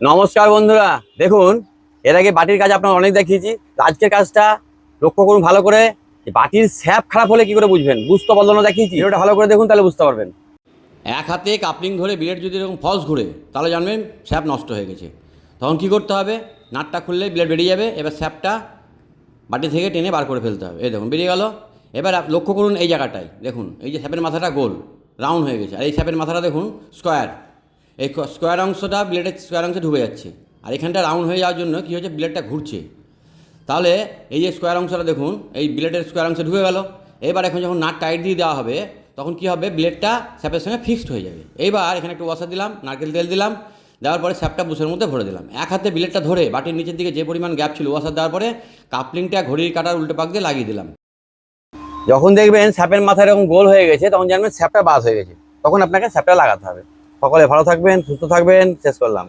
নমস্কার বন্ধুরা, দেখুন এর আগে বাটির কাজ আপনারা অনেক দেখিয়েছি। আজকের কাজটা লক্ষ্য করুন ভালো করে। বাটির স্যাপ খারাপ হলে কি করে বুঝবেন, বুঝতে পারলো না দেখিয়েছি। ভিডিওটা ভালো করে দেখুন, তাহলে বুঝতে পারবেন। এক হাতে কাপলিং ধরে ব্লেড যদি এরকম ফলস ঘুরে, তাহলে জানবেন স্যাপ নষ্ট হয়ে গেছে। তখন কি করতে হবে, নাটটা খুললে ব্লেড বেরিয়ে যাবে। এবার স্যাপটা বাটি থেকে টেনে বার করে ফেলতে হবে। এই দেখুন বেরিয়ে গেল। এবার লক্ষ্য করুন এই জায়গাটায়, দেখুন এই যে স্যাপের মাথাটা গোল রাউন্ড হয়ে গেছে, আর এই স্যাপের মাথাটা দেখুন স্কোয়ার। এই স্কোয়ার অংশটা ব্লেডের স্কোয়ার অংশে ঢুকে যাচ্ছে, আর এখানটা রাউন্ড হয়ে যাওয়ার জন্য কী হচ্ছে, ব্লেডটা ঘুরছে। তাহলে এই যে স্কোয়ার অংশটা দেখুন, এই ব্লেডের স্কোয়ার অংশে ঢুকে গেল। এবার এখন যখন নাট টাইট দিয়ে দেওয়া হবে, তখন কী হবে, ব্লেডটা স্যাপের সঙ্গে ফিক্সড হয়ে যাবে। এইবার এখানে একটু ওয়াসার দিলাম, নারকেল তেল দিলাম, দেওয়ার পরে স্যাপটা বুসের মধ্যে ভরে দিলাম। এক হাতে ব্লেডটা ধরে বাটির নিচের দিকে যে পরিমাণ গ্যাপ ছিল, ওয়াসার দেওয়ার পরে কাপলিংটা ঘড়ির কাটার উল্টো পাক দিয়ে লাগিয়ে দিলাম। যখন দেখবেন স্যাপের মাথা এরকম গোল হয়ে গেছে, তখন জানবেন স্যাপটা বাস হয়ে গেছে। তখন আপনাকে স্যাপটা লাগাতে হবে। সকলে ভালো থাকবেন, সুস্থ থাকবেন। শেষ করলাম।